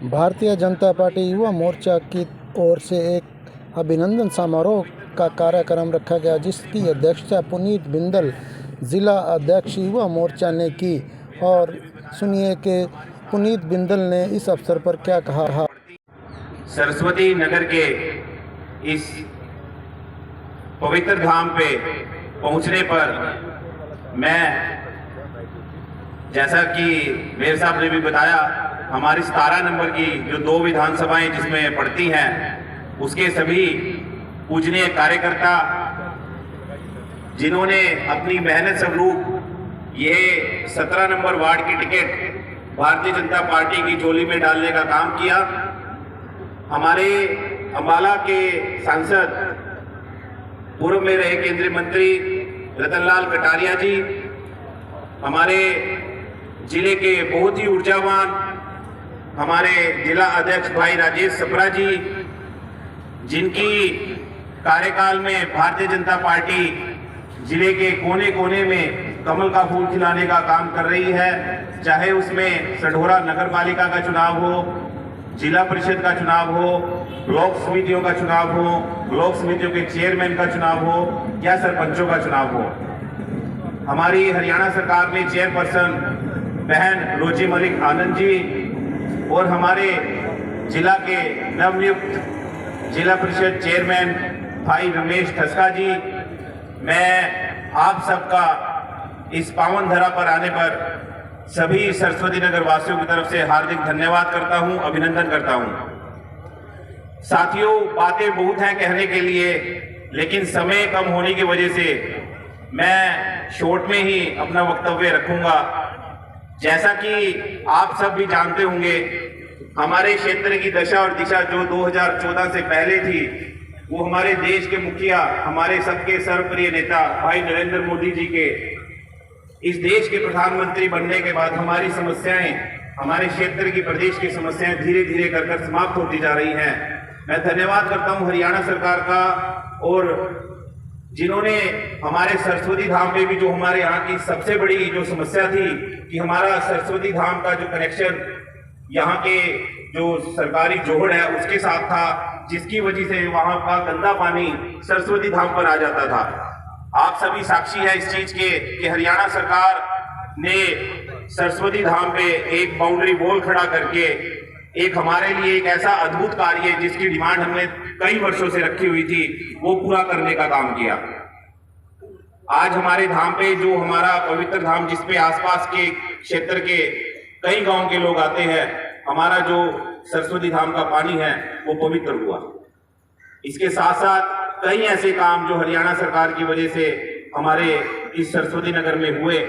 Bharatiya Janata party Yuva Morcha की ओर से एक अभिनंदन समारोह का कार्यक्रम रखा गया, जिसकी अध्यक्षता पुनीत बिंदल जिला अध्यक्ष युवा मोर्चा ने की। और सुनिए कि पुनीत बिंदल ने इस अवसर पर क्या कहा। सरस्वती नगर के इस पवित्र धाम पे पहुंचने पर मैं, जैसा कि मेयर साहब ने भी बताया, हमारी 17 नंबर की जो 2 विधानसभाएं जिसमें पड़ती हैं, उसके सभी पूजनीय कार्यकर्ता जिन्होंने अपनी मेहनत स्वरूप ये 17 नंबर वार्ड की टिकट भारतीय जनता पार्टी की झोली में डालने का काम किया। हमारे अंबाला के सांसद, पूर्व में रहे केंद्रीय मंत्री रतनलाल कटारिया जी, हमारे जिले के बहुत ही ऊर्जावान हमारे जिला अध्यक्ष भाई राजेश सप्रा जी, जिनकी कार्यकाल में भारतीय जनता पार्टी जिले के कोने कोने में कमल का फूल खिलाने का काम कर रही है, चाहे उसमें सढौरा नगर पालिका का चुनाव हो, जिला परिषद का चुनाव हो, ब्लॉक समितियों का चुनाव हो, ब्लॉक समितियों के चेयरमैन का चुनाव हो या सरपंचों का चुनाव हो। हमारी हरियाणा सरकार ने चेयरपर्सन बहन रोजी मलिक आनंद जी और हमारे जिला के नवनियुक्त जिला परिषद चेयरमैन भाई रमेश ठसका जी, मैं आप सबका इस पावन धरा पर आने पर सभी सरस्वती नगर वासियों की तरफ से हार्दिक धन्यवाद करता हूं, अभिनंदन करता हूं। साथियों, बातें बहुत हैं कहने के लिए, लेकिन समय कम होने की वजह से मैं शॉर्ट में ही अपना वक्तव्य रखूंगा। जैसा कि आप सब भी जानते होंगे, हमारे क्षेत्र की दशा और दिशा जो 2014 से पहले थी, वो हमारे देश के मुखिया, हमारे सबके सर्वप्रिय नेता भाई नरेंद्र मोदी जी के इस देश के प्रधानमंत्री बनने के बाद हमारी समस्याएं, हमारे क्षेत्र की, प्रदेश की समस्याएं धीरे धीरे कर समाप्त होती जा रही हैं। मैं धन्यवाद करता हूं हरियाणा सरकार का, और जिन्होंने हमारे सरस्वती धाम पे भी, जो हमारे यहाँ की सबसे बड़ी जो समस्या थी कि हमारा सरस्वती धाम का जो कनेक्शन यहाँ के जो सरकारी जोहड़ है उसके साथ था, जिसकी वजह से वहां का गंदा पानी सरस्वती धाम पर आ जाता था। आप सभी साक्षी है इस चीज के कि हरियाणा सरकार ने सरस्वती धाम पे एक बाउंड्री वॉल खड़ा करके एक हमारे लिए एक ऐसा अद्भुत कार्य जिसकी डिमांड हमने कई वर्षों से रखी हुई थी, वो पूरा करने का काम किया। आज हमारे धाम पे, जो हमारा पवित्र धाम जिसपे आसपास के क्षेत्र के कई गांव के लोग आते हैं, हमारा जो सरस्वती धाम का पानी है वो पवित्र हुआ। इसके साथ साथ कई ऐसे काम जो हरियाणा सरकार की वजह से हमारे इस सरस्वती नगर में हुए,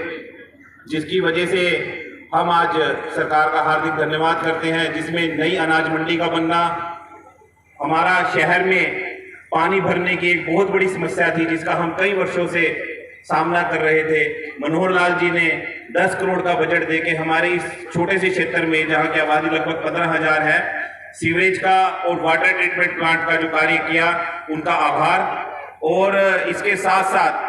जिसकी वजह से हम आज सरकार का हार्दिक धन्यवाद करते हैं। जिसमें नई अनाज मंडी का बनना, हमारा शहर में पानी भरने की एक बहुत बड़ी समस्या थी जिसका हम कई वर्षों से सामना कर रहे थे। मनोहर लाल जी ने 10 करोड़ का बजट देके हमारे इस छोटे से क्षेत्र में, जहां की आबादी लगभग 15,000 है, सीवरेज का और वाटर ट्रीटमेंट प्लांट का जो कार्य किया, उनका आभार। और इसके साथ साथ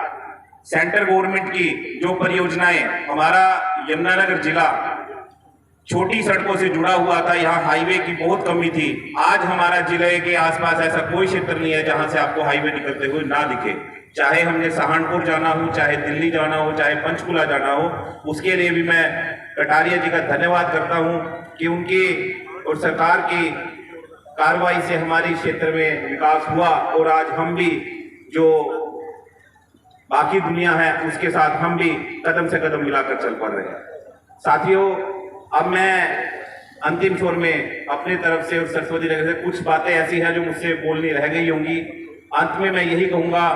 सेंट्रल गवर्नमेंट की जो परियोजनाएं, हमारा यमुनानगर जिला छोटी सड़कों से जुड़ा हुआ था, यहाँ हाईवे की बहुत कमी थी। आज हमारा जिले के आसपास ऐसा कोई क्षेत्र नहीं है जहां से आपको हाईवे निकलते हुए ना दिखे। चाहे हमने सहारनपुर जाना हो, चाहे दिल्ली जाना हो, चाहे पंचकुला जाना हो, उसके लिए भी मैं कटारिया जी का धन्यवाद करता हूं कि उनकी और सरकार की कार्रवाई से हमारे क्षेत्र में विकास हुआ, और आज हम भी जो बाकी दुनिया है उसके साथ हम भी कदम से कदम मिलाकर चल पड़ रहे हैं। साथियों, अब मैं अंतिम छोर में अपनी तरफ से और सरस्वती नगर से कुछ बातें ऐसी हैं जो मुझसे बोलनी रह गई होंगी। अंत में मैं यही कहूंगा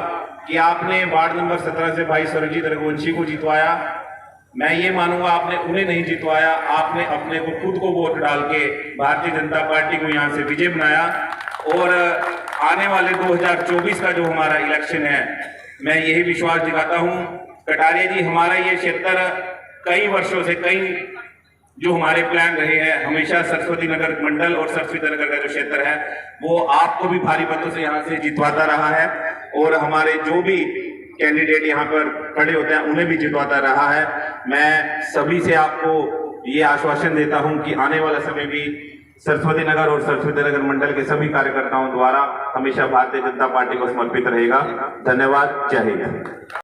कि आपने वार्ड नंबर 17 से भाई सरजीत रघुवंशी को जितवाया। मैं ये मानूंगा आपने उन्हें नहीं जितवाया, आपने अपने को खुद को वोट डाल के भारतीय जनता पार्टी को यहाँ से विजय बनाया। और आने वाले 2024 का जो हमारा इलेक्शन है, मैं यही विश्वास दिखाता हूँ कटारिया जी, हमारा ये क्षेत्र कई वर्षों से, कई जो हमारे प्लान रहे हैं, हमेशा सरस्वती नगर मंडल और सरस्वती नगर का जो क्षेत्र है वो आपको भी भारी मतों से यहाँ से जितवाता रहा है, और हमारे जो भी कैंडिडेट यहाँ पर खड़े होते हैं उन्हें भी जितवाता रहा है। मैं सभी से आपको ये आश्वासन देता हूं कि आने वाला समय भी सरस्वती नगर और सरस्वती नगर मंडल के सभी कार्यकर्ताओं द्वारा हमेशा भारतीय जनता पार्टी को समर्पित रहेगा। धन्यवाद। जय हिंद।